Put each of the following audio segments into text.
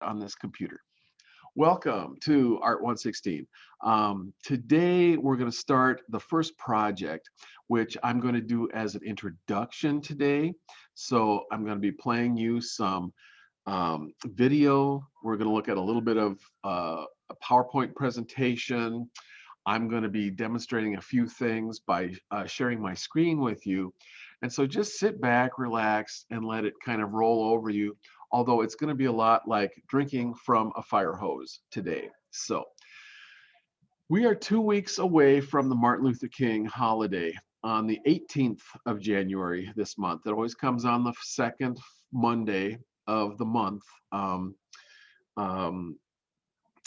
on this computer. Welcome to ART116. Today we're going to start the first project, which I'm going to do as an introduction today. So I'm going to be playing you some video. We're going to look at a little bit of a PowerPoint presentation. I'm going to be demonstrating a few things by sharing my screen with you. And so just sit back, relax, and let it kind of roll over you. Although it's going to be a lot like drinking from a fire hose today. So we are 2 weeks away from the Martin Luther King holiday on the 18th of January this month. It always comes on the second Monday of the month.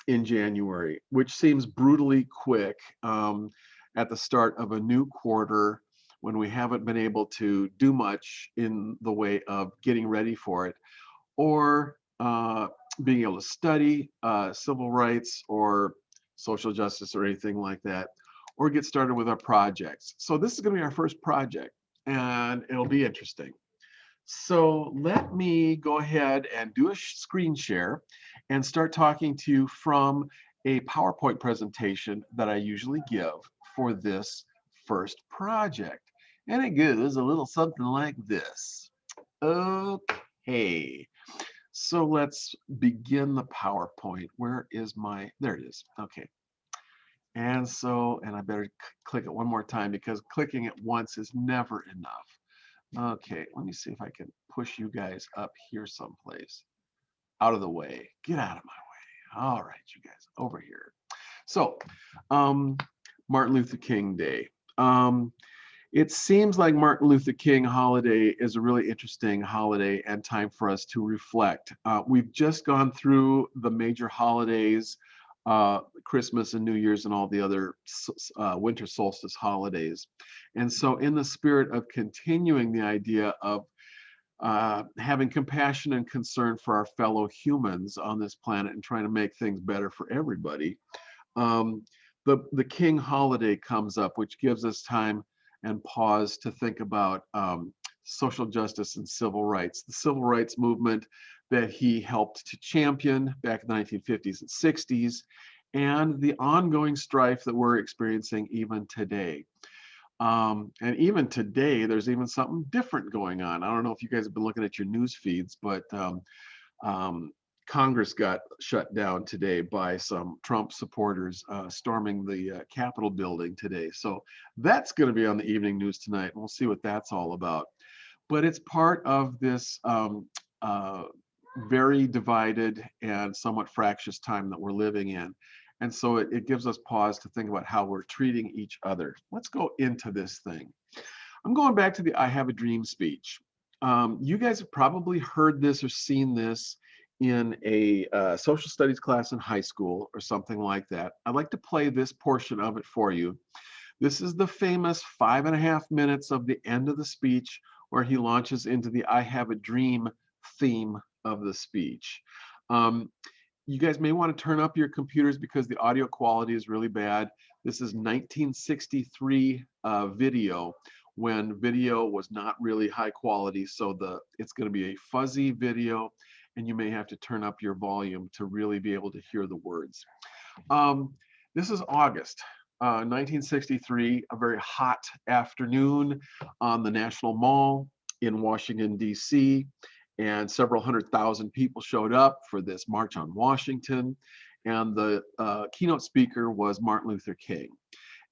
In January, which seems brutally quick at the start of a new quarter when we haven't been able to do much in the way of getting ready for it or being able to study civil rights or social justice or anything like that, or get started with our projects. So this is going to be our first project, and it'll be interesting. So let me go ahead and do a screen share and start talking to you from a PowerPoint presentation that I usually give for this first project. And it goes a little something like this. Okay, so let's begin the PowerPoint. Where is my, there it is, okay. And I better click it one more time because clicking it once is never enough. Okay, let me see if I can push you guys up here someplace. Out of the way. Get out of my way. All right, you guys, over here. So, Martin Luther King Day. It seems like Martin Luther King holiday is a really interesting holiday and time for us to reflect. We've just gone through the major holidays, Christmas and New Year's and all the other winter solstice holidays. And so in the spirit of continuing the idea of having compassion and concern for our fellow humans on this planet and trying to make things better for everybody, the King holiday comes up, which gives us time and pause to think about social justice and civil rights. The civil rights movement that he helped to champion back in the 1950s and 60s, and the ongoing strife that we're experiencing even today. And even today, there's even something different going on. I don't know if you guys have been looking at your news feeds, but Congress got shut down today by some Trump supporters storming the Capitol building today. So that's going to be on the evening news tonight. We'll see what that's all about. But it's part of this very divided and somewhat fractious time that we're living in. And so it gives us pause to think about how we're treating each other. Let's go into this thing. I'm going back to the I Have a Dream speech. You guys have probably heard this or seen this in a social studies class in high school or something like that. I'd like to play this portion of it for you. This is the famous 5.5 minutes of the end of the speech where he launches into the I Have a Dream theme of the speech. You guys may want to turn up your computers because the audio quality is really bad. This is 1963 video, when video was not really high quality. So it's going to be a fuzzy video, and you may have to turn up your volume to really be able to hear the words. This is August 1963, a very hot afternoon on the National Mall in Washington, D.C., and several 100,000 people showed up for this March on Washington. And the keynote speaker was Martin Luther King.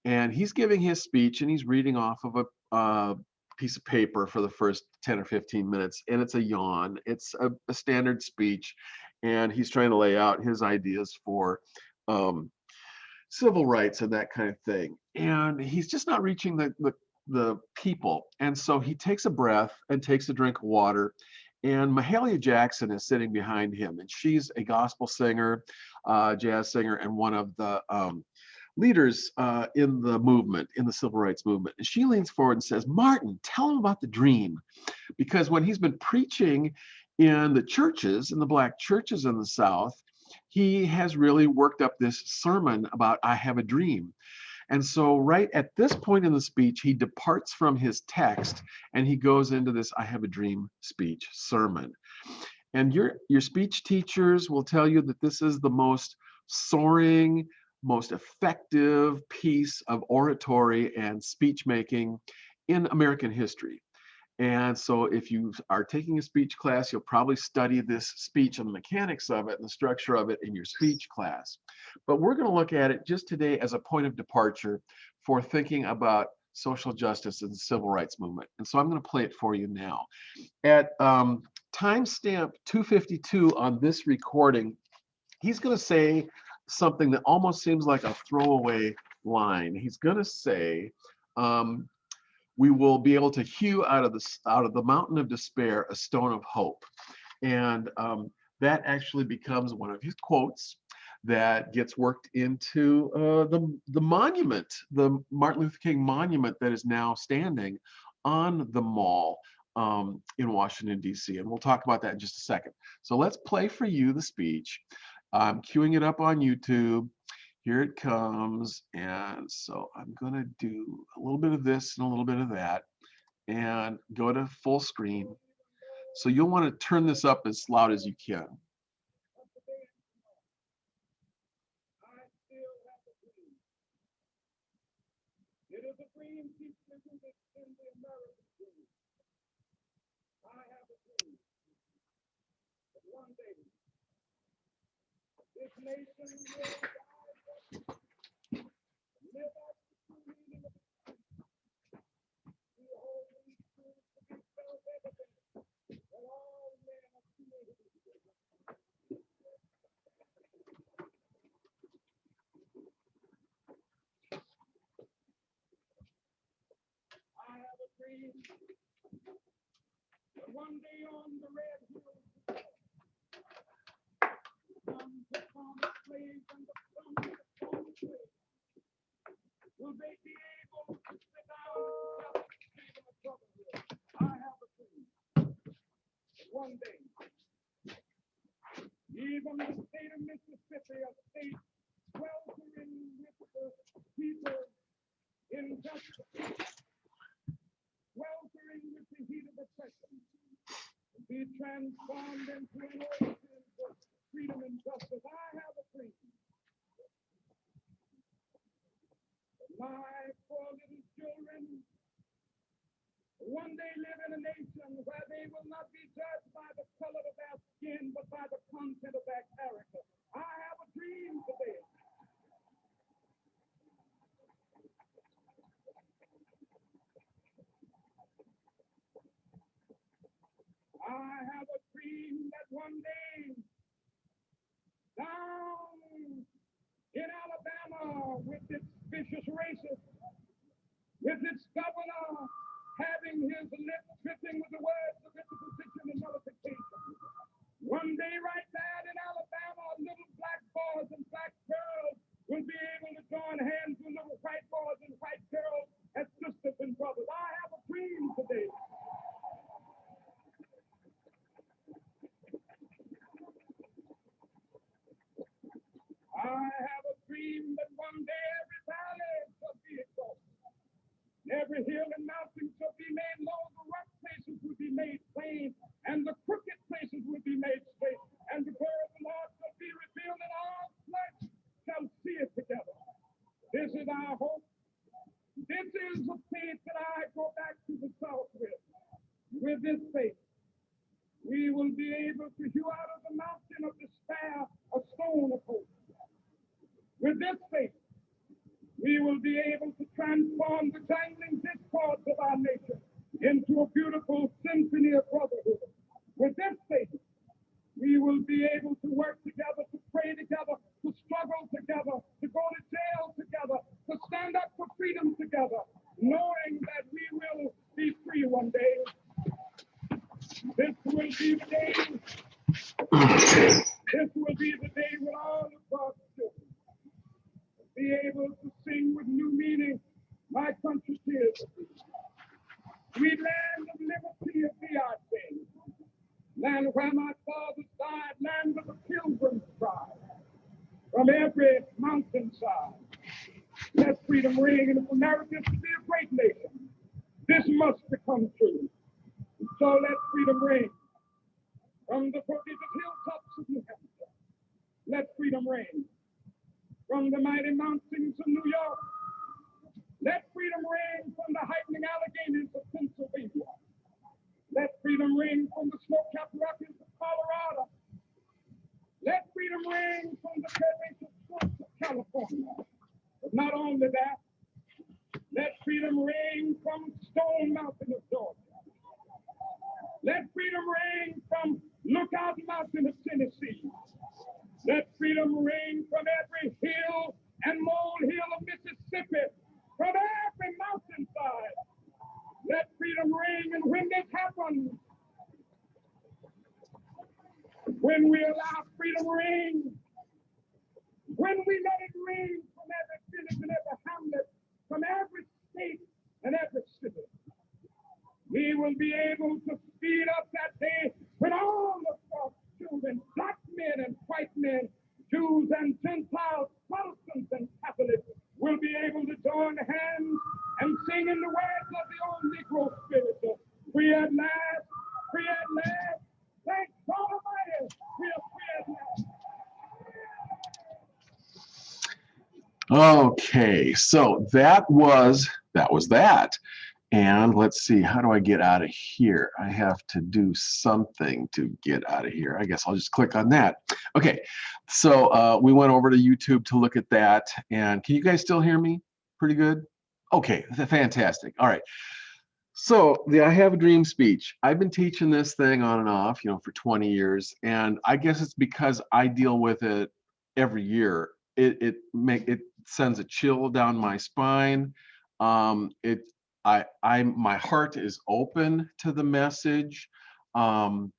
And he's giving his speech, and he's reading off of a piece of paper for the first 10 or 15 minutes. And it's a yawn. It's a standard speech. And he's trying to lay out his ideas for civil rights and that kind of thing. And he's just not reaching the people. And so he takes a breath and takes a drink of water. And Mahalia Jackson is sitting behind him, and she's a gospel singer, jazz singer, and one of the leaders in the movement, in the civil rights movement. And she leans forward and says, "Martin, tell him about the dream." Because when he's been preaching in the churches, in the Black churches in the South, he has really worked up this sermon about I have a dream. And so right at this point in the speech, he departs from his text and he goes into this I have a dream speech sermon. And your speech teachers will tell you that this is the most soaring, most effective piece of oratory and speech making in American history. And so if you are taking a speech class, you'll probably study this speech and the mechanics of it and the structure of it in your speech class. But we're going to look at it just today as a point of departure for thinking about social justice and the civil rights movement. And so I'm going to play it for you now. At timestamp 252 on this recording, he's going to say something that almost seems like a throwaway line. He's going to say, we will be able to hew out of the mountain of despair a stone of hope. And that actually becomes one of his quotes that gets worked into the monument, the Martin Luther King monument that is now standing on the mall in Washington, D.C. And we'll talk about that in just a second. So let's play for you the speech. I'm queuing it up on YouTube. Here it comes. And so I'm going to do a little bit of this and a little bit of that and go to full screen. So you'll want to turn this up as loud as you can. It is a dream deeply rooted in the American dream. I have a dream that one day this nation will live out the true meaning of its creed. We hold these truths to be self-evident that all men are created equal. I have a dream that one day on the red hills the former slaves and the sons of former slaves will they be able to sit down together at the table of brotherhood. I have a dream that one day even the state of Mississippi, a state sweltering with the people in justice, sweltering with the heat of oppression, be transformed into an oasis of freedom and justice. I have a dream that my poor little children one day live in a nation where they will not be judged by the color of their skin, but by the content of their character. I have a dream today. I have a dream that one day down in Alabama with its vicious racists, with its governor having his lips dripping with the words of interposition and nullification. One day right there in Alabama, little black boys and black girls will be able to join hands with little white boys and white girls as sisters and brothers. I have a dream today. I have a dream that one day every valley shall be exalted. Every hill and mountain shall be made low, the rough places will be made plain, and the crooked places will be made straight, and the glory of the Lord shall be revealed, and all flesh shall see it together. This is our hope. This is the faith that I go back to the South with. With this faith, we will be able to hew out of the mountain of despair a stone of hope. With this faith, we will be able to transform the jangling discords of our nation into a beautiful symphony of brotherhood. With this faith, we will be able to work together, to pray together, to struggle together, to go to jail together, to stand up for freedom together, knowing that we will be free one day. This will be the day. This will be the day when all of God's children be able to sing with new meaning, my country tears of thee. Sweet land of liberty of thee I sing. Land where my fathers died, land of the pilgrim's pride. From every mountainside, let freedom ring, and if America is to be a great nation, this must become true. So let freedom ring. from the prodigious hilltops of New Hampshire. Let freedom reign from the mighty mountains of New York. Let freedom reign from the heightening Alleghenies of Pennsylvania. Let freedom reign from the snow-capped Rockies of Colorado. Let freedom reign from the curvaceous slopes of California. But not only that, let freedom reign from Stone Mountain of Georgia. Let freedom reign from Lookout Mountain of Tennessee. Let freedom reign from every hill and molehill of Mississippi, from every mountainside. Let freedom reign, and when this happens, when we allow freedom reign, when we let it reign from every village and every hamlet, from every state and every city, we will be able to speed up that day when all of us children, black men and white men, Jews and Gentiles, Protestants and Catholics, will be able to join hands and sing in the words of the old Negro spirit. Free at last, free at last. Thank God Almighty, we are free at last. Okay, so that was that. And let's see, how do I get out of here? I have to do something to get out of here. I guess I'll just click on that. Okay, so we went over to YouTube to look at that. And can you guys still hear me? Pretty good? Okay, fantastic. All right. So the I Have a Dream speech, I've been teaching this thing on and off, for 20 years. And I guess it's because I deal with it every year. It sends a chill down my spine. My heart is open to the message. And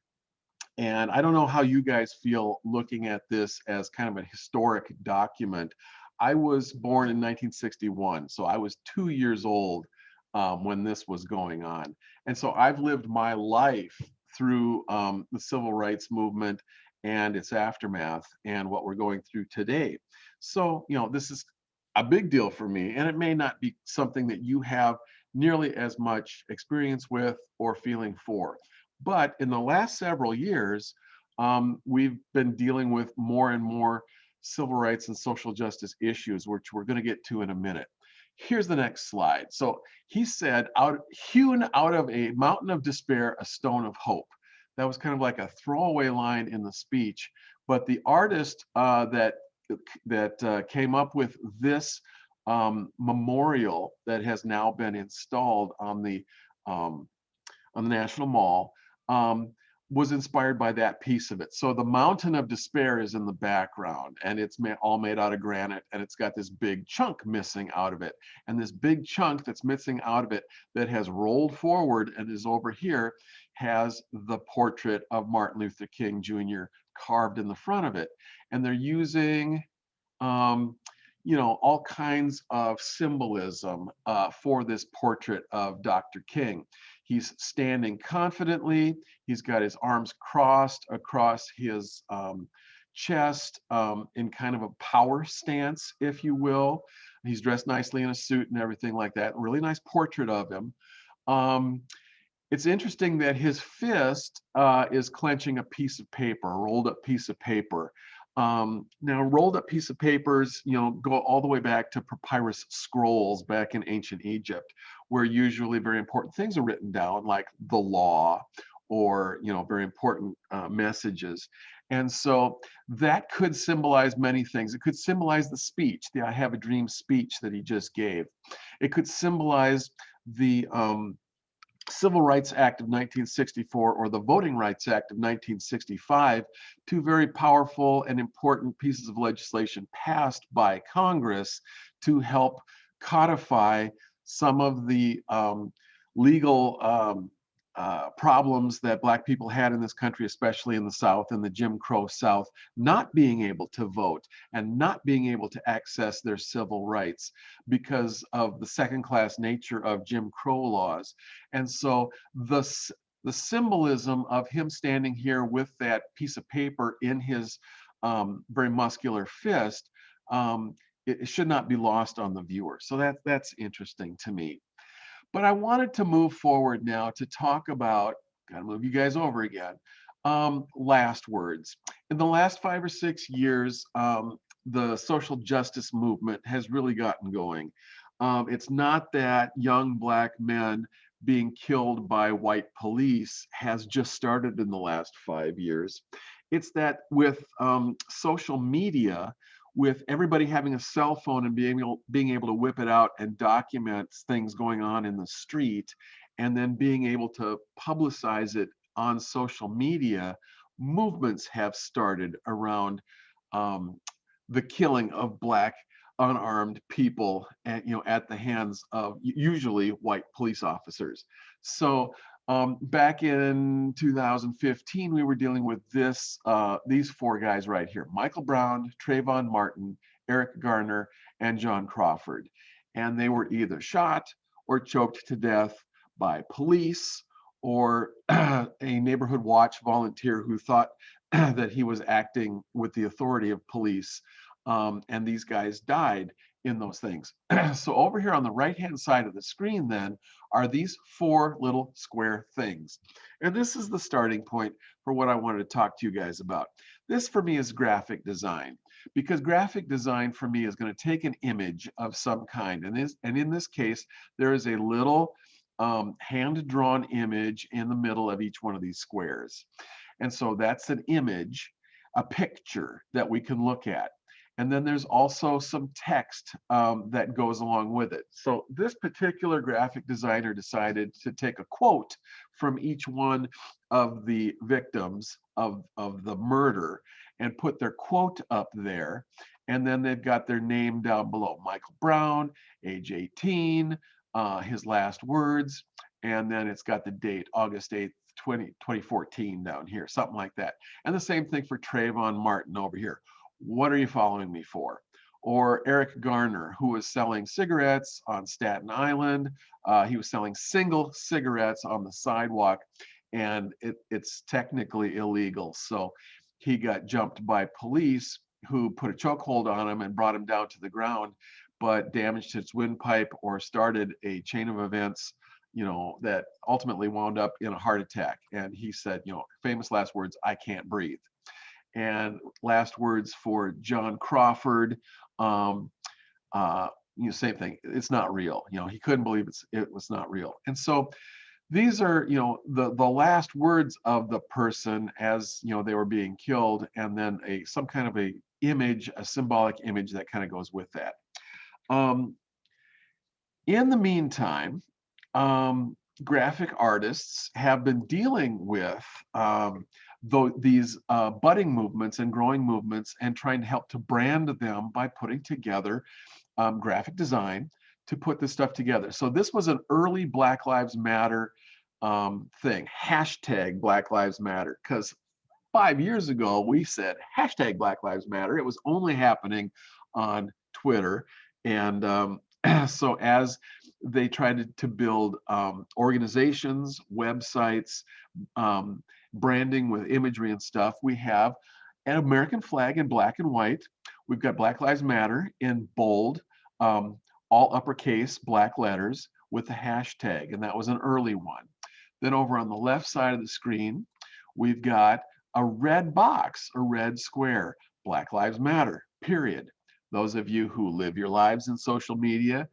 I don't know how you guys feel looking at this as kind of a historic document. I was born in 1961, so I was 2 years old when this was going on. And so I've lived my life through the civil rights movement and its aftermath and what we're going through today. So, this is a big deal for me, and it may not be something that you have nearly as much experience with or feeling for. But in the last several years, we've been dealing with more and more civil rights and social justice issues, which we're going to get to in a minute. Here's the next slide. So he said, hewn out of a mountain of despair, a stone of hope. That was kind of like a throwaway line in the speech. But the artist that came up with this memorial that has now been installed on the National Mall was inspired by that piece of it. So the mountain of despair is in the background, and it's all made out of granite, and it's got this big chunk missing out of it. And this big chunk that's missing out of it that has rolled forward and is over here has the portrait of Martin Luther King Jr. carved in the front of it. And they're using all kinds of symbolism for this portrait of Dr. King. He's standing confidently. He's got his arms crossed across his chest in kind of a power stance, if you will. He's dressed nicely in a suit and everything like that. Really nice portrait of him. It's interesting that his fist is clenching a piece of paper, a rolled up piece of paper. Now, rolled up piece of papers, go all the way back to papyrus scrolls back in ancient Egypt, where usually very important things are written down, like the law or, very important messages. And so that could symbolize many things. It could symbolize the speech, the I Have a Dream speech that he just gave. It could symbolize the Civil Rights Act of 1964 or the Voting Rights Act of 1965, two very powerful and important pieces of legislation passed by Congress to help codify some of the legal problems that Black people had in this country, especially in the South, in the Jim Crow South, not being able to vote and not being able to access their civil rights because of the second-class nature of Jim Crow laws. And so the symbolism of him standing here with that piece of paper in his very muscular fist, it should not be lost on the viewer. So that's interesting to me. But I wanted to move forward now to talk about, gotta move you guys over again, Last words. In the last 5 or 6 years, the social justice movement has really gotten going. It's not that young Black men being killed by white police has just started in the last 5 years. It's that with social media, with everybody having a cell phone and being able to whip it out and document things going on in the street, and then being able to publicize it on social media, movements have started around um, the killing of Black unarmed people at, at the hands of usually white police officers. So back in 2015, we were dealing with these four guys right here: Michael Brown, Trayvon Martin, Eric Garner, and John Crawford. And they were either shot or choked to death by police, or a neighborhood watch volunteer who thought that he was acting with the authority of police. And these guys died in those things. So over here on the right-hand side of the screen then are these four little square things. And this is the starting point for what I wanted to talk to you guys about. This for me is graphic design, because graphic design for me is going to take an image of some kind. And in this case, there is a little hand-drawn image in the middle of each one of these squares. And so that's an image, a picture that we can look at. And then there's also some text that goes along with it. So this particular graphic designer decided to take a quote from each one of the victims of the murder and put their quote up there. And then they've got their name down below: Michael Brown, age 18, his last words, and then it's got the date, August 8th, 2014 down here, something like that. And the same thing for Trayvon Martin over here: what are you following me for? Or Eric Garner, who was selling cigarettes on Staten Island. He was selling single cigarettes on the sidewalk, and it's technically illegal. So he got jumped by police, who put a chokehold on him and brought him down to the ground, but damaged his windpipe or started a chain of events, that ultimately wound up in a heart attack. And he said, famous last words: "I can't breathe." And last words for John Crawford, same thing. It's not real. He couldn't believe it was not real. And so these are, the last words of the person as they were being killed, and then some kind of a image, a symbolic image that kind of goes with that. In the meantime, graphic artists have been dealing with these budding movements and growing movements, and trying to help to brand them by putting together graphic design to put this stuff together. So this was an early Black Lives Matter thing, hashtag Black Lives Matter, because 5 years ago we said hashtag Black Lives Matter. It was only happening on Twitter. And so as they tried to build organizations, websites, branding with imagery and stuff, we have an American flag in black and white. We've got Black Lives Matter in bold, all uppercase black letters with the hashtag, and that was an early one. Then over on the left side of the screen, we've got a red box, a red square: Black Lives Matter, period. Those of you who live your lives in social media,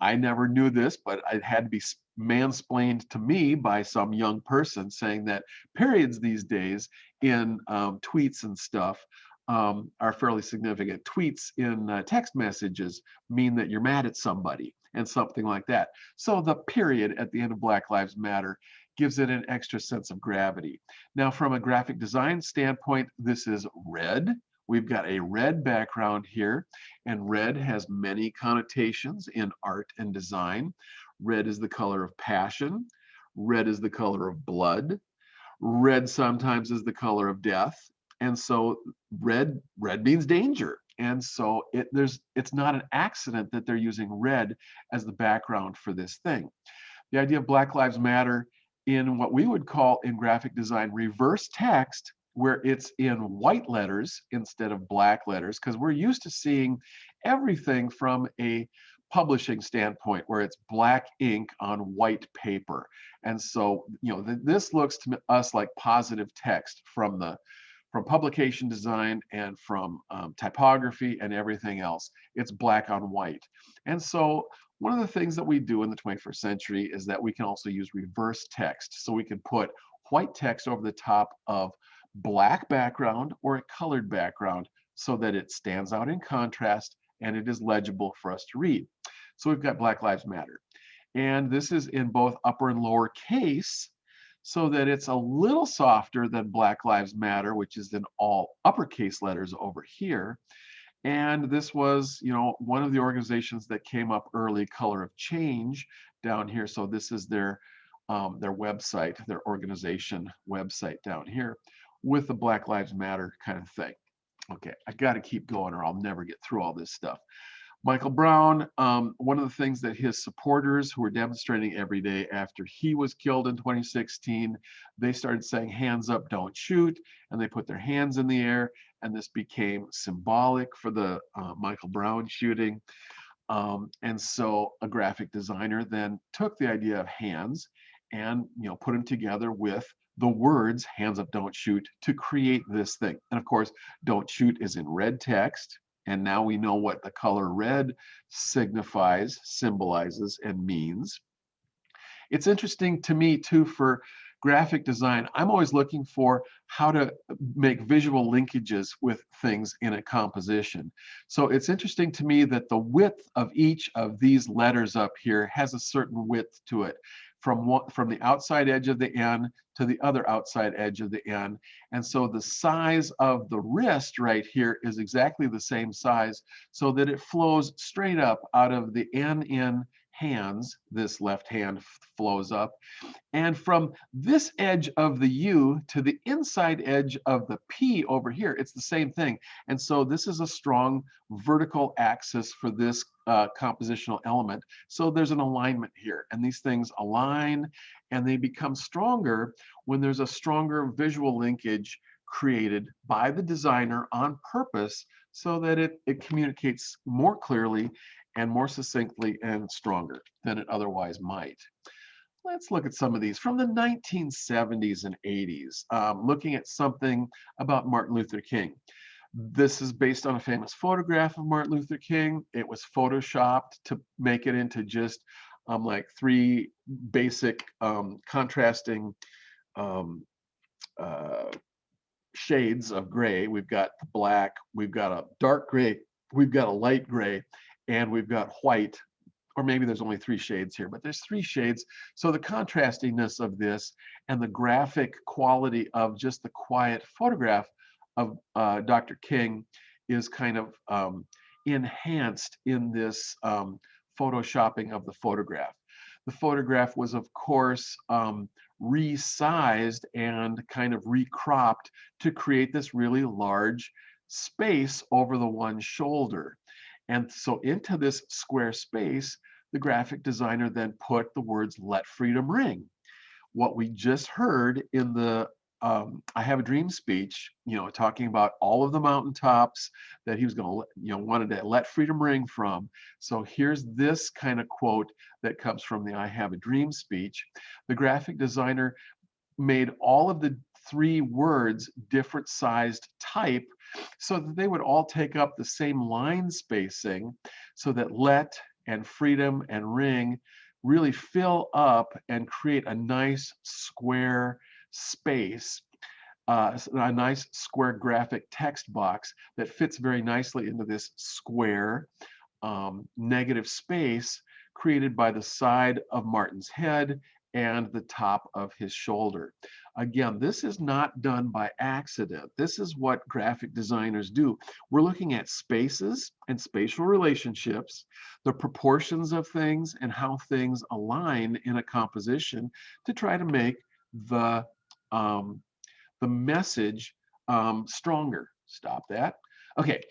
I never knew this, but it had to be mansplained to me by some young person, saying that periods these days in tweets and stuff are fairly significant. Tweets in text messages mean that you're mad at somebody, and something like that. So the period at the end of Black Lives Matter gives it an extra sense of gravity. Now, from a graphic design standpoint, this is red. We've got a red background here, and red has many connotations in art and design. Red is the color of passion. Red is the color of blood. Red sometimes is the color of death. And so red means danger. And so it's not an accident that they're using red as the background for this thing. The idea of Black Lives Matter in what we would call in graphic design reverse text, where it's in white letters instead of black letters, because we're used to seeing everything from a publishing standpoint, where it's black ink on white paper. And so, this looks to us like positive text from publication design and from typography and everything else. It's black on white. And so one of the things that we do in the 21st century is that we can also use reverse text. So we can put white text over the top of black background or a colored background so that it stands out in contrast and it is legible for us to read. So we've got Black Lives Matter. And this is in both upper and lower case, so that it's a little softer than Black Lives Matter, which is in all uppercase letters over here. And this was, one of the organizations that came up early, Color of Change, down here. So this is their website, their organization website down here with the Black Lives Matter kind of thing. Okay, I got to keep going or I'll never get through all this stuff. Michael Brown, one of the things that his supporters who were demonstrating every day after he was killed in 2016, they started saying, hands up, don't shoot, and they put their hands in the air, and this became symbolic for the Michael Brown shooting. And so a graphic designer then took the idea of hands and put them together with the words hands up, don't shoot to create this thing. And of course, don't shoot is in red text. And now we know what the color red signifies, symbolizes, and means. It's interesting to me too for graphic design. I'm always looking for how to make visual linkages with things in a composition. So it's interesting to me that the width of each of these letters up here has a certain width to it, from the outside edge of the N to the other outside edge of the N. And so the size of the wrist right here is exactly the same size, so that it flows straight up out of the N in hands. This left hand flows up. And from this edge of the U to the inside edge of the P over here, it's the same thing. And so this is a strong vertical axis for this compositional element. So there's an alignment here, and these things align and they become stronger when there's a stronger visual linkage created by the designer on purpose, so that it communicates more clearly and more succinctly and stronger than it otherwise might. Let's look at some of these from the 1970s and 80s, looking at something about Martin Luther King. This is based on a famous photograph of Martin Luther King. It was photoshopped to make it into just like three basic contrasting shades of gray. We've got black, we've got a dark gray, we've got a light gray, and we've got white, or maybe there's only three shades here, but there's three shades. So the contrastiness of this and the graphic quality of just the quiet photograph of Dr. King is kind of enhanced in this photoshopping of the photograph. The photograph was, of course, resized and kind of recropped to create this really large space over the one shoulder. And so into this square space, the graphic designer then put the words "Let Freedom Ring." What we just heard in the I Have a Dream speech, talking about all of the mountaintops that he was going to, wanted to let freedom ring from. So here's this kind of quote that comes from the I Have a Dream speech. The graphic designer made all of the three words different sized type so that they would all take up the same line spacing, so that let and freedom and ring really fill up and create a nice square space, a nice square graphic text box that fits very nicely into this square negative space created by the side of Martin's head and the top of his shoulder. Again, this is not done by accident. This is what graphic designers do. We're looking at spaces and spatial relationships, the proportions of things, and how things align in a composition to try to make the message stronger. Stop that. Okay,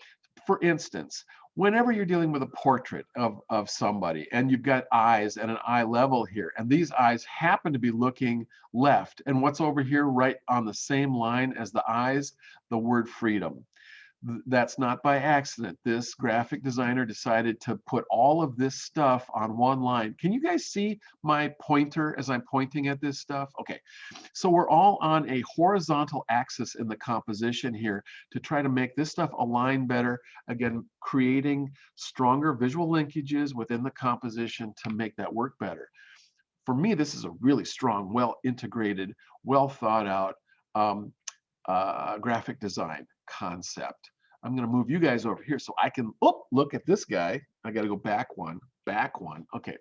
for instance, whenever you're dealing with a portrait of somebody and you've got eyes at an eye level here, and these eyes happen to be looking left, and what's over here right on the same line as the eyes? The word freedom. That's not by accident. This graphic designer decided to put all of this stuff on one line. Can you guys see my pointer as I'm pointing at this stuff? Okay, so we're all on a horizontal axis in the composition here to try to make this stuff align better. Again, creating stronger visual linkages within the composition to make that work better. For me, this is a really strong, well integrated, well thought out graphic design concept. I'm going to move you guys over here so I can look at this guy. I got to go back one, back one. Okay.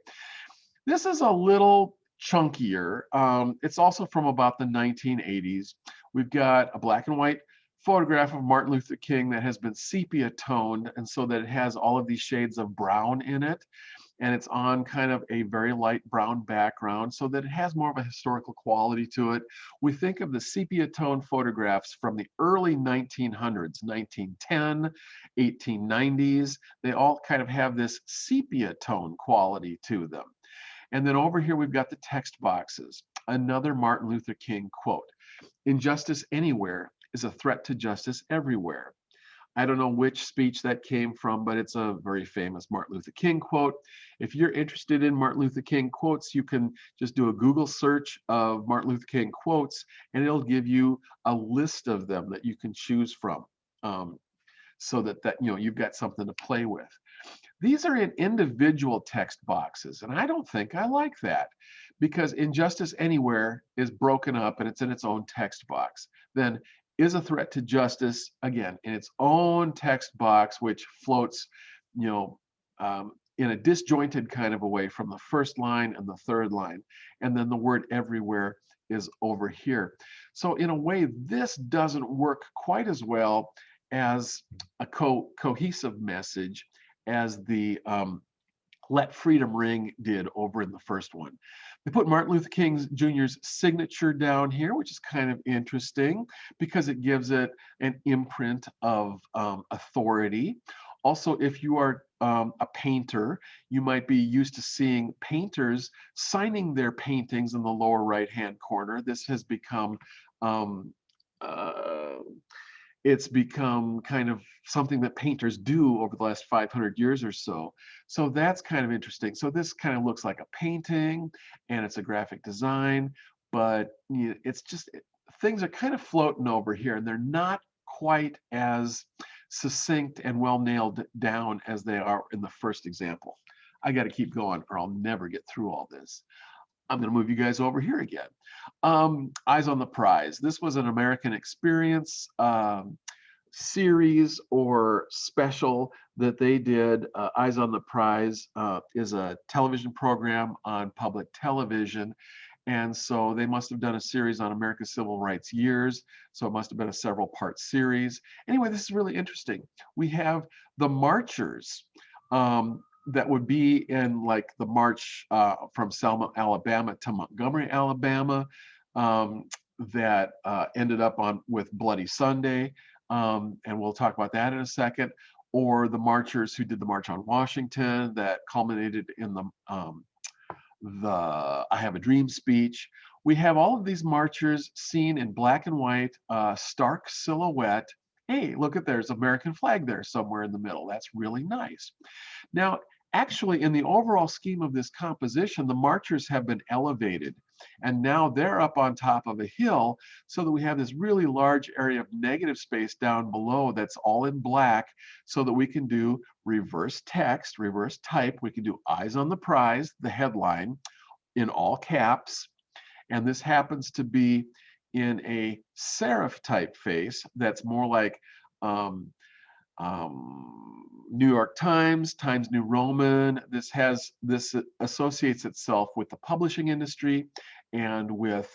This is a little chunkier. It's also from about the 1980s. We've got a black and white photograph of Martin Luther King that has been sepia toned, and so that it has all of these shades of brown in it. And it's on kind of a very light brown background so that it has more of a historical quality to it. We think of the sepia tone photographs from the early 1900s, 1910, 1890s. They all kind of have this sepia tone quality to them. And then over here, we've got the text boxes. Another Martin Luther King quote: "Injustice anywhere is a threat to justice everywhere." I don't know which speech that came from, but it's a very famous Martin Luther King quote. If you're interested in Martin Luther King quotes, you can just do a Google search of Martin Luther King quotes, and it'll give you a list of them that you can choose from, so that you've got something to play with. These are in individual text boxes, and I don't think I like that, because Injustice Anywhere is broken up and it's in its own text box. Then Is a Threat to Justice, again, in its own text box, which floats, in a disjointed kind of a way from the first line and the third line. And then the word everywhere is over here. So in a way, this doesn't work quite as well as a cohesive message as the Let Freedom Ring did over in the first one. They put Martin Luther King Jr.'s signature down here, which is kind of interesting because it gives it an imprint of authority. Also, if you are a painter, you might be used to seeing painters signing their paintings in the lower right-hand corner. This has become it's become kind of something that painters do over the last 500 years or so. So that's kind of interesting. So this kind of looks like a painting and it's a graphic design, but it's just, things are kind of floating over here and they're not quite as succinct and well nailed down as they are in the first example. I got to keep going or I'll never get through all this. I'm going to move you guys over here again. Eyes on the Prize. This was an American Experience series or special that they did. Eyes on the Prize is a television program on public television. And so they must have done a series on America's civil rights years. So it must have been a several part series. Anyway, this is really interesting. We have the marchers. That would be in like the march from Selma, Alabama to Montgomery, Alabama, that ended up with Bloody Sunday. And we'll talk about that in a second. Or the marchers who did the March on Washington that culminated in the I Have a Dream speech. We have all of these marchers seen in black and white, stark silhouette. Hey, look at there's American flag there somewhere in the middle. That's really nice. Now, actually, in the overall scheme of this composition, the marchers have been elevated, and now they're up on top of a hill so that we have this really large area of negative space down below that's all in black so that we can do reverse text, reverse type. We can do Eyes on the Prize, the headline, in all caps, and this happens to be in a serif typeface that's more like New York Times, Times New Roman. This associates itself with the publishing industry and with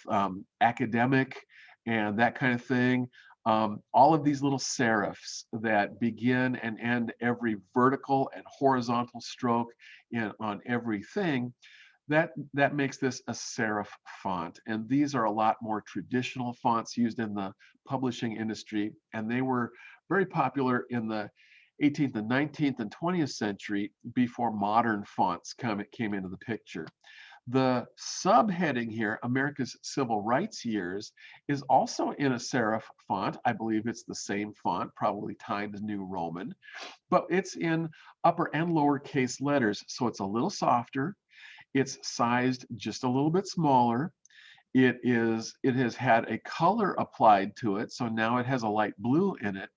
academic and that kind of thing. All of these little serifs that begin and end every vertical and horizontal stroke on everything, that makes this a serif font. And these are a lot more traditional fonts used in the publishing industry, and they were very popular in the 18th and 19th and 20th century before modern fonts came into the picture. The subheading here, America's Civil Rights Years, is also in a serif font. I believe it's the same font, probably Times New Roman, but it's in upper and lowercase letters. So it's a little softer. It's sized just a little bit smaller. It has had a color applied to it. So now it has a light blue in it.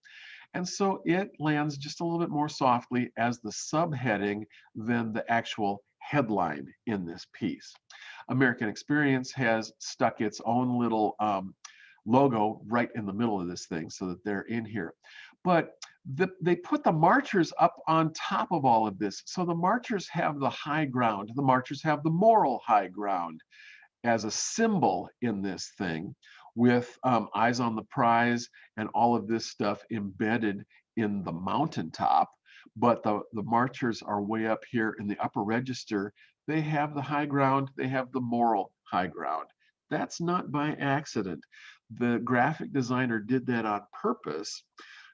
And so it lands just a little bit more softly as the subheading than the actual headline in this piece. American Experience has stuck its own little logo right in the middle of this thing so that they're in here. But they put the marchers up on top of all of this. So the marchers have the high ground. The marchers have the moral high ground as a symbol in this thing, with eyes on the prize and all of this stuff embedded in the mountaintop. But the marchers are way up here in the upper register. They have the high ground, they have the moral high ground. That's not by accident. The graphic designer did that on purpose,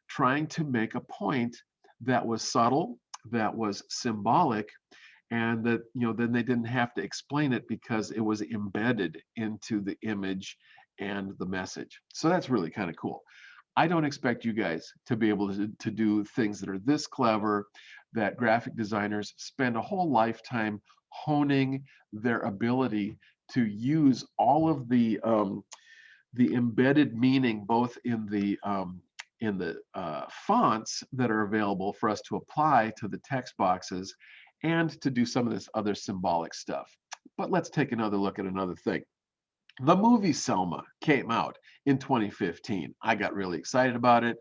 trying to make a point that was subtle, that was symbolic, and that, then they didn't have to explain it because it was embedded into the image and the message. So that's really kind of cool. I don't expect you guys to be able to do things that are this clever, that graphic designers spend a whole lifetime honing their ability to use all of the embedded meaning, both in the fonts that are available for us to apply to the text boxes, and to do some of this other symbolic stuff. But let's take another look at another thing. The movie Selma came out in 2015. I got really excited about it.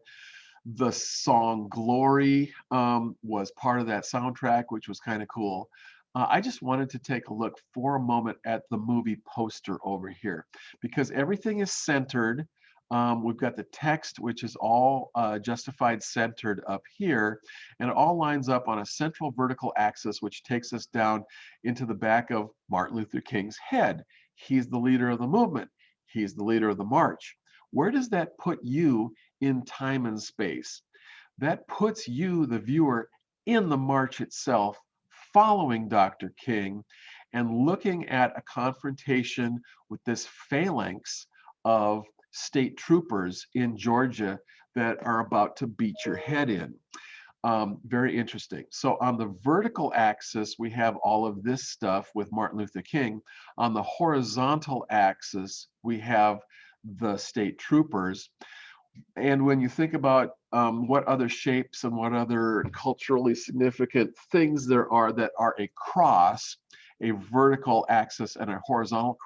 The song Glory was part of that soundtrack, which was kind of cool. I just wanted to take a look for a moment at the movie poster over here, because everything is centered. We've got the text, which is all justified centered up here, and it all lines up on a central vertical axis, which takes us down into the back of Martin Luther King's head. He's the leader of the movement. He's the leader of the march. Where does that put you in time and space? That puts you, the viewer, in the march itself, following Dr. King and looking at a confrontation with this phalanx of state troopers in Georgia that are about to beat your head in. Very interesting. So on the vertical axis, we have all of this stuff with Martin Luther King. On the horizontal axis, we have the state troopers. And when you think about what other shapes and what other culturally significant things there are that are a cross, a vertical axis and a horizontal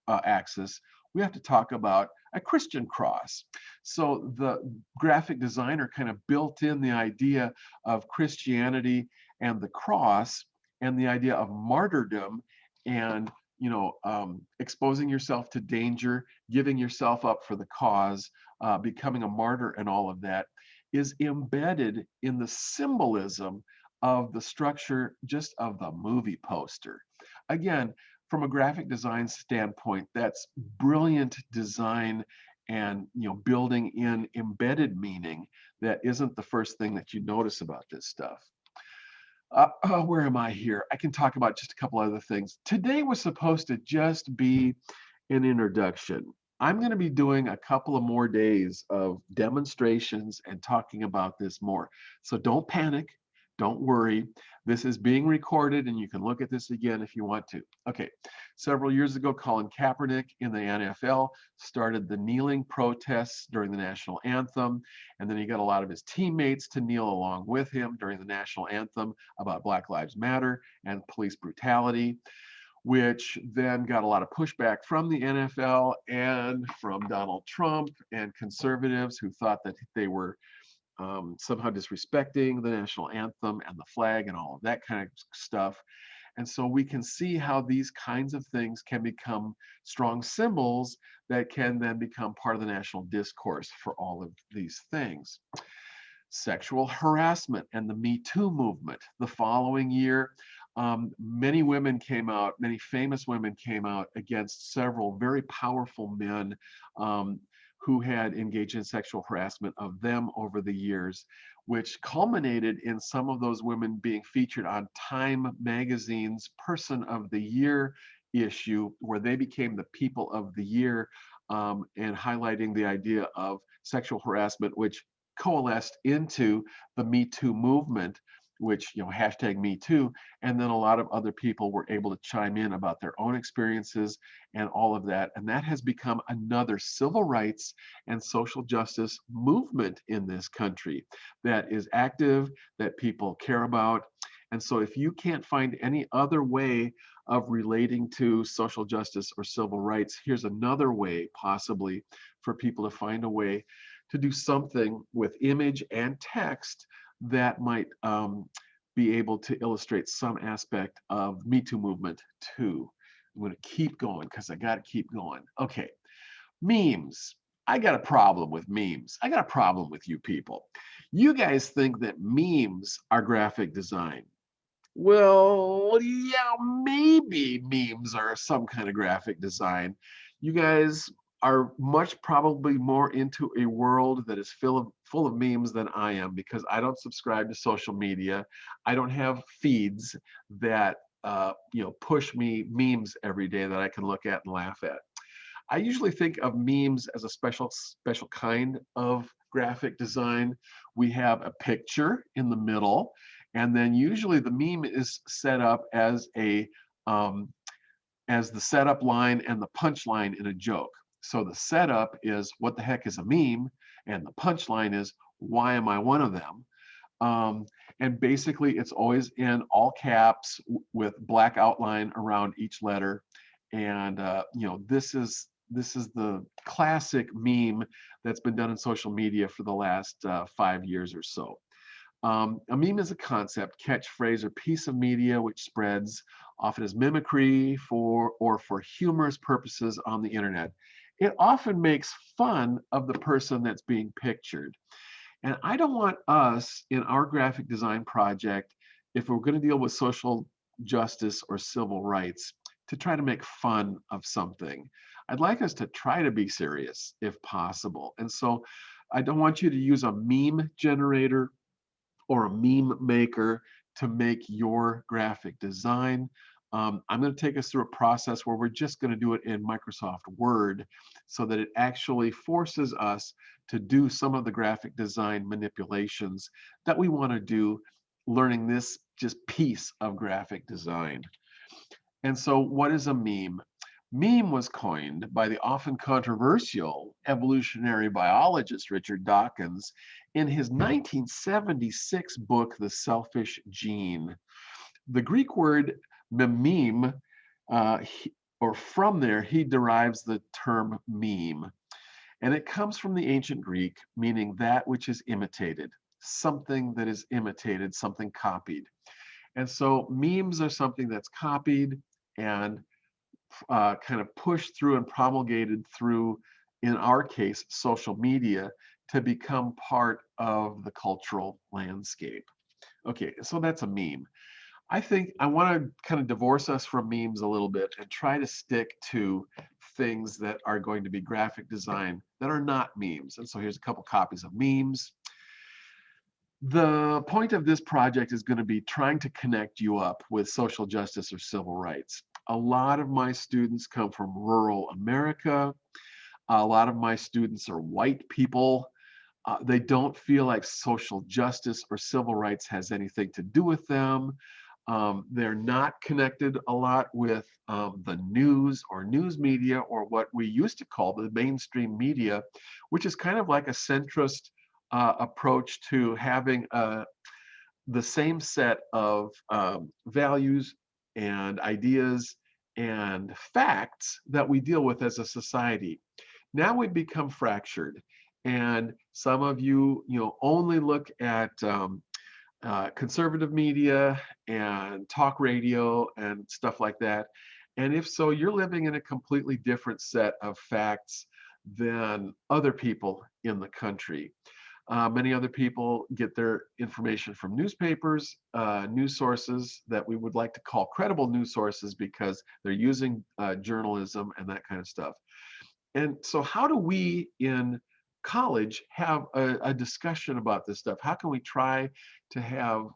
axis, we have to talk about a Christian cross. So the graphic designer kind of built in the idea of Christianity and the cross, and the idea of martyrdom, and exposing yourself to danger, giving yourself up for the cause, becoming a martyr, and all of that is embedded in the symbolism of the structure just of the movie poster. Again, from a graphic design standpoint, that's brilliant design, and building in embedded meaning that isn't the first thing that you notice about this stuff. Where am I here? I can talk about just a couple other things. Today was supposed to just be an introduction. I'm going to be doing a couple of more days of demonstrations and talking about this more. So don't panic. Don't worry. This is being recorded, and you can look at this again if you want to. Okay, several years ago, Colin Kaepernick in the NFL started the kneeling protests during the national anthem, and then he got a lot of his teammates to kneel along with him during the national anthem about Black Lives Matter and police brutality, which then got a lot of pushback from the NFL and from Donald Trump and conservatives who thought that they were somehow disrespecting the national anthem and the flag and all of that kind of stuff. And so we can see how these kinds of things can become strong symbols that can then become part of the national discourse for all of these things. Sexual harassment and the Me Too movement. The following year, many women came out, many famous women came out against several very powerful men who had engaged in sexual harassment of them over the years, which culminated in some of those women being featured on Time magazine's Person of the Year issue where they became the People of the Year, and highlighting the idea of sexual harassment, which coalesced into the Me Too movement, which, hashtag Me Too. And then a lot of other people were able to chime in about their own experiences and all of that. And that has become another civil rights and social justice movement in this country that is active, that people care about. And so if you can't find any other way of relating to social justice or civil rights, here's another way possibly for people to find a way to do something with image and text that might be able to illustrate some aspect of Me Too movement too. I'm going to keep going because I got to keep going. Okay, memes. I got a problem with memes. I got a problem with you people. You guys think that memes are graphic design. Well, yeah, maybe memes are some kind of graphic design. You guys are much probably more into a world that is full of memes than I am, because I don't subscribe to social media. I don't have feeds that push me memes every day that I can look at and laugh at. I usually think of memes as a special kind of graphic design. We have a picture in the middle, and then usually the meme is set up um, as the setup line and the punchline in a joke. So the setup is what the heck is a meme, and the punchline is why am I one of them? Um, and basically, it's always in all caps with black outline around each letter. And this is the classic meme that's been done in social media for the last 5 years or so. A meme is a concept, catchphrase, or piece of media which spreads often as mimicry for humorous purposes on the internet. It often makes fun of the person that's being pictured. And I don't want us in our graphic design project, if we're going to deal with social justice or civil rights, to try to make fun of something. I'd like us to try to be serious if possible. And so I don't want you to use a meme generator or a meme maker to make your graphic design. I'm going to take us through a process where we're just going to do it in Microsoft Word so that it actually forces us to do some of the graphic design manipulations that we want to do learning this just piece of graphic design. And so what is a meme? Meme was coined by the often controversial evolutionary biologist Richard Dawkins in his 1976 book, The Selfish Gene. The Greek word meme, or from there, he derives the term meme. And it comes from the ancient Greek, meaning that which is imitated, something that is imitated, something copied. And so memes are something that's copied and kind of pushed through and promulgated through, in our case, social media to become part of the cultural landscape. Okay, so that's a meme. I think I want to kind of divorce us from memes a little bit and try to stick to things that are going to be graphic design that are not memes. And so here's a couple copies of memes. The point of this project is going to be trying to connect you up with social justice or civil rights. A lot of my students come from rural America. A lot of my students are white people. They don't feel like social justice or civil rights has anything to do with them. They're not connected a lot with the news or news media, or what we used to call the mainstream media, which is kind of like a centrist approach to having the same set of values and ideas and facts that we deal with as a society. Now we've become fractured, and some of you, only look at conservative media and talk radio and stuff like that. And if so, you're living in a completely different set of facts than other people in the country. Many other people get their information from newspapers, news sources that we would like to call credible news sources because they're using journalism and that kind of stuff. And so how do we in college have a discussion about this stuff? How can we try to have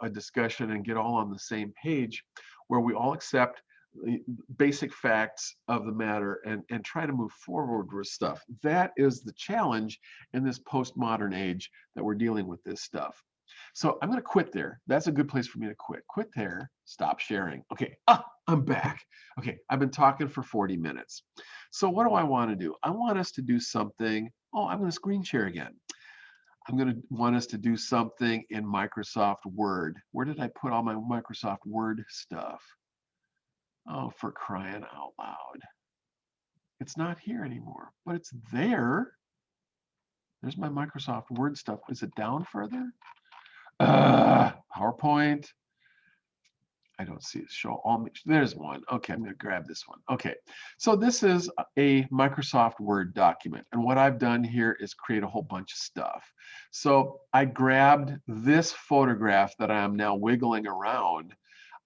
a discussion and get all on the same page where we all accept the basic facts of the matter and try to move forward with stuff. That is the challenge in this postmodern age that we're dealing with this stuff. So I'm going to quit there. That's a good place for me to quit. Quit there. Stop sharing. Okay. I'm back. Okay. I've been talking for 40 minutes. So what do I want to do? I want us to do something. Oh, I'm going to screen share again. I'm going to want us to do something in Microsoft Word. Where did I put all my Microsoft Word stuff? Oh, for crying out loud. It's not here anymore, but it's there. There's my Microsoft Word stuff. Is it down further? PowerPoint. I don't see it. Show all. There's one. Okay, I'm going to grab this one. Okay, so this is a Microsoft Word document. And what I've done here is create a whole bunch of stuff. So I grabbed this photograph that I'm now wiggling around.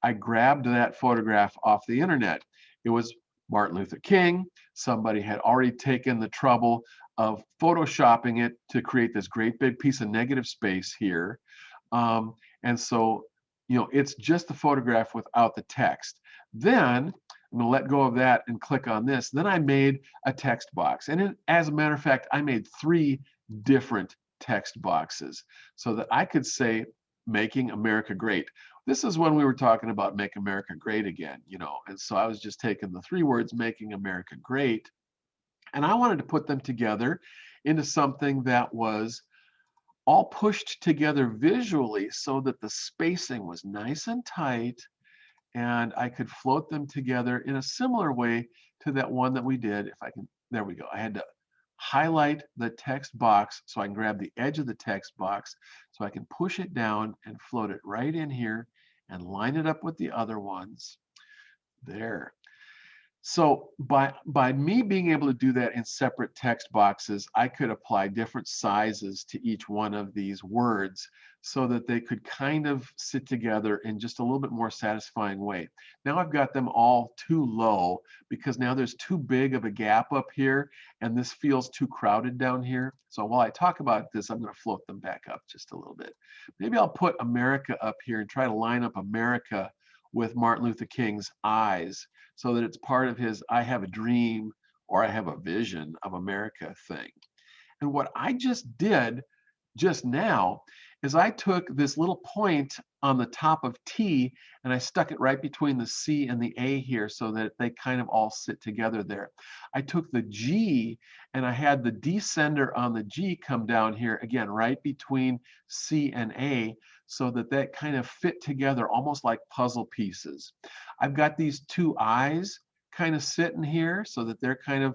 I grabbed that photograph off the internet. It was Martin Luther King. Somebody had already taken the trouble of photoshopping it to create this great big piece of negative space here. And so, it's just the photograph without the text. Then I'm going to let go of that and click on this. Then I made a text box. And as a matter of fact, I made 3 different text boxes so that I could say, Making America Great. This is when we were talking about Make America Great Again, and so I was just taking the 3 words, Making America Great, and I wanted to put them together into something that was all pushed together visually so that the spacing was nice and tight, and I could float them together in a similar way to that one that we did. If I can, there we go. I had to highlight the text box so I can grab the edge of the text box so I can push it down and float it right in here and line it up with the other ones. There. So by me being able to do that in separate text boxes, I could apply different sizes to each one of these words so that they could kind of sit together in just a little bit more satisfying way. Now I've got them all too low because now there's too big of a gap up here and this feels too crowded down here. So while I talk about this, I'm going to float them back up just a little bit. Maybe I'll put America up here and try to line up America with Martin Luther King's eyes so that it's part of his I have a dream or I have a vision of America thing. And what I just did just now is I took this little point on the top of T and I stuck it right between the C and the A here so that they kind of all sit together there. I took the G and I had the descender on the G come down here again right between C and A so that that kind of fit together almost like puzzle pieces. I've got these 2 eyes kind of sitting here so that they're kind of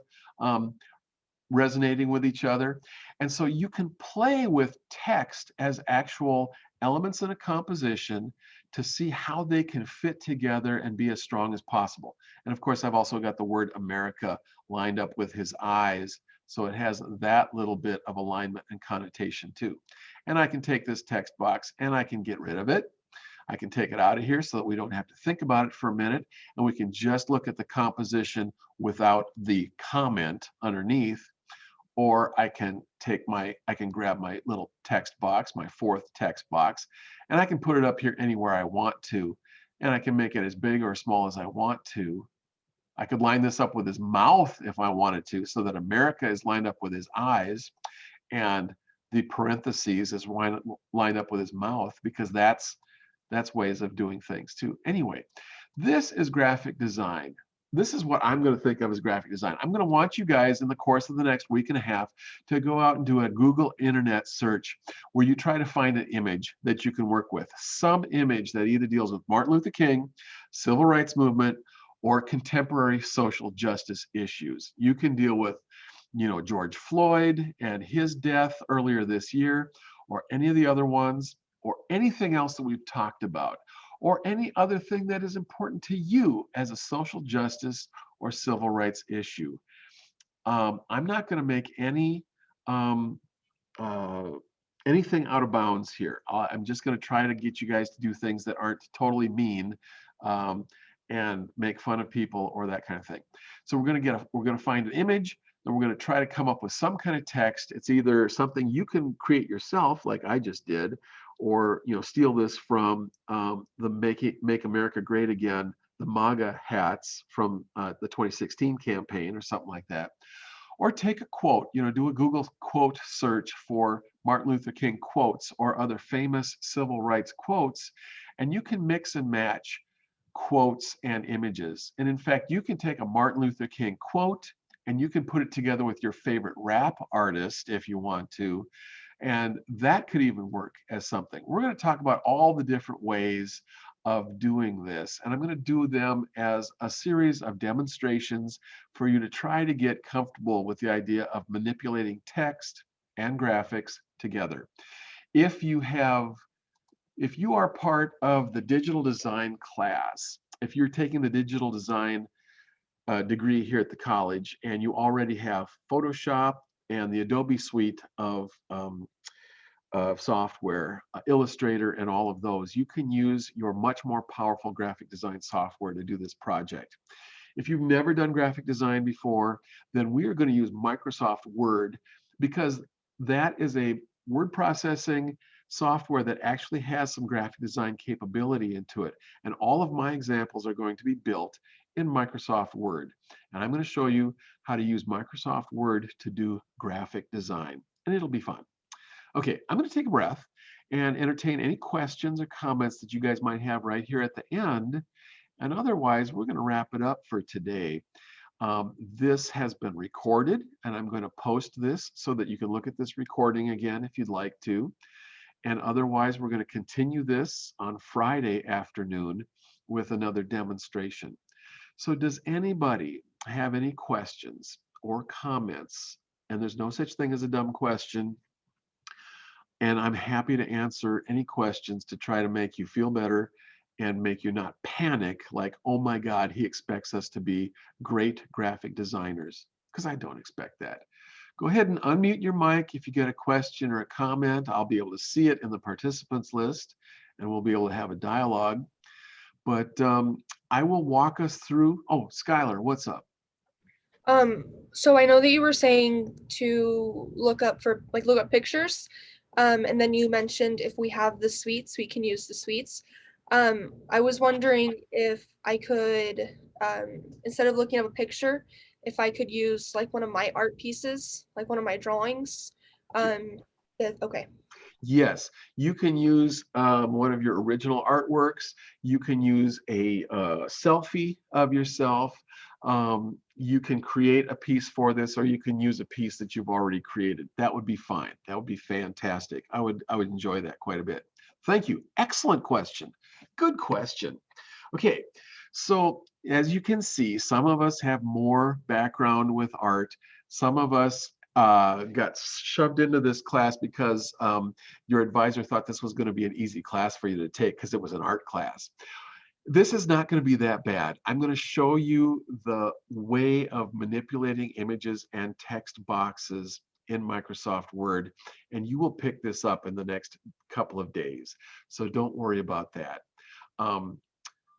resonating with each other. And so you can play with text as actual elements in a composition to see how they can fit together and be as strong as possible. And of course, I've also got the word America lined up with his eyes. So it has that little bit of alignment and connotation too. And I can take this text box and I can get rid of it. I can take it out of here so that we don't have to think about it for a minute and we can just look at the composition without the comment underneath. Or I can grab my little text box, my 4th text box, and I can put it up here anywhere I want to. And I can make it as big or as small as I want to. I could line this up with his mouth if I wanted to, so that America is lined up with his eyes and the parentheses is lined up with his mouth, because that's ways of doing things too. Anyway, this is graphic design. This is what I'm going to think of as graphic design. I'm going to want you guys in the course of the next week and a half to go out and do a Google internet search where you try to find an image that you can work with. Some image that either deals with Martin Luther King, civil rights movement, or contemporary social justice issues. You can deal with, George Floyd and his death earlier this year, or any of the other ones, or anything else that we've talked about, or any other thing that is important to you as a social justice or civil rights issue. I'm not going to make any anything out of bounds here. I'm just going to try to get you guys to do things that aren't totally mean and make fun of people or that kind of thing. So we're going to find an image, and we're going to try to come up with some kind of text. It's either something you can create yourself, like I just did, or steal this from the Make America Great Again the MAGA hats from the 2016 campaign or something like that. Or take a quote, do a Google quote search for Martin Luther King quotes or other famous civil rights quotes, and you can mix and match quotes and images. And in fact, you can take a Martin Luther King quote and you can put it together with your favorite rap artist if you want to. And that could even work as something. We're going to talk about all the different ways of doing this. And I'm going to do them as a series of demonstrations for you to try to get comfortable with the idea of manipulating text and graphics together. If you are part of the digital design class, if you're taking the digital design degree here at the college and you already have Photoshop and the Adobe suite of software, Illustrator and all of those, you can use your much more powerful graphic design software to do this project. If you've never done graphic design before, then we are going to use Microsoft Word because that is a word processing software that actually has some graphic design capability into it. And all of my examples are going to be built in Microsoft Word. And I'm going to show you how to use Microsoft Word to do graphic design. And it'll be fun. Okay, I'm going to take a breath and entertain any questions or comments that you guys might have right here at the end. And otherwise, we're going to wrap it up for today. This has been recorded, and I'm going to post this so that you can look at this recording again if you'd like to. And otherwise, we're going to continue this on Friday afternoon with another demonstration. So does anybody have any questions or comments? And there's no such thing as a dumb question. And I'm happy to answer any questions to try to make you feel better and make you not panic like, oh my God, he expects us to be great graphic designers, because I don't expect that. Go ahead and unmute your mic if you get a question or a comment. I'll be able to see it in the participants list and we'll be able to have a dialogue. But I will walk us through. Oh, Skylar, what's up? So I know that you were saying to look up pictures, and then you mentioned if we have the suites, we can use the suites. I was wondering if I could, instead of looking up a picture, if I could use like one of my art pieces, like one of my drawings. Okay. Yes, you can use one of your original artworks. You can use a selfie of yourself. You can create a piece for this, or you can use a piece that you've already created. That would be fine. That would be fantastic. I would enjoy that quite a bit. Thank you. Excellent question. Good question. Okay, so as you can see, some of us have more background with art. Some of us got shoved into this class because your advisor thought this was going to be an easy class for you to take because it was an art class. This is not going to be that bad. I'm going to show you the way of manipulating images and text boxes in Microsoft Word, and you will pick this up in the next couple of days. So don't worry about that.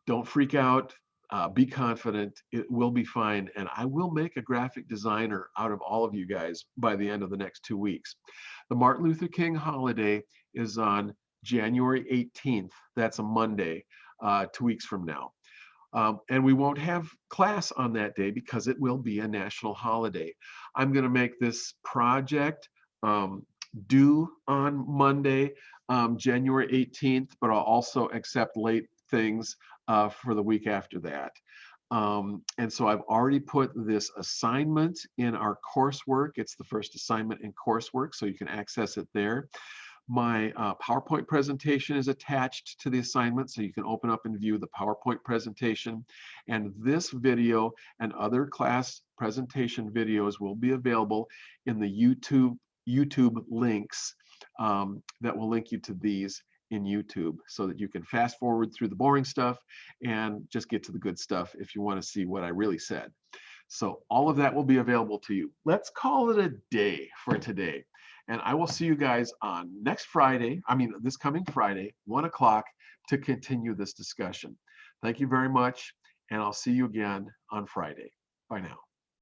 Don't freak out. Be confident. It will be fine. And I will make a graphic designer out of all of you guys by the end of the next 2 weeks. The Martin Luther King holiday is on January 18th. That's a Monday, 2 weeks from now. And we won't have class on that day because it will be a national holiday. I'm going to make this project due on Monday, January 18th, but I'll also accept late things for the week after that. And so I've already put this assignment in our coursework. It's the first assignment in coursework, so you can access it there. My PowerPoint presentation is attached to the assignment, so you can open up and view the PowerPoint presentation. And this video and other class presentation videos will be available in the YouTube links that will link you to these in YouTube, so that you can fast forward through the boring stuff and just get to the good stuff if you want to see what I really said. So all of that will be available to you. Let's call it a day for today. And I will see you guys on next Friday, this coming Friday, 1 o'clock, to continue this discussion. Thank you very much, and I'll see you again on Friday. Bye now.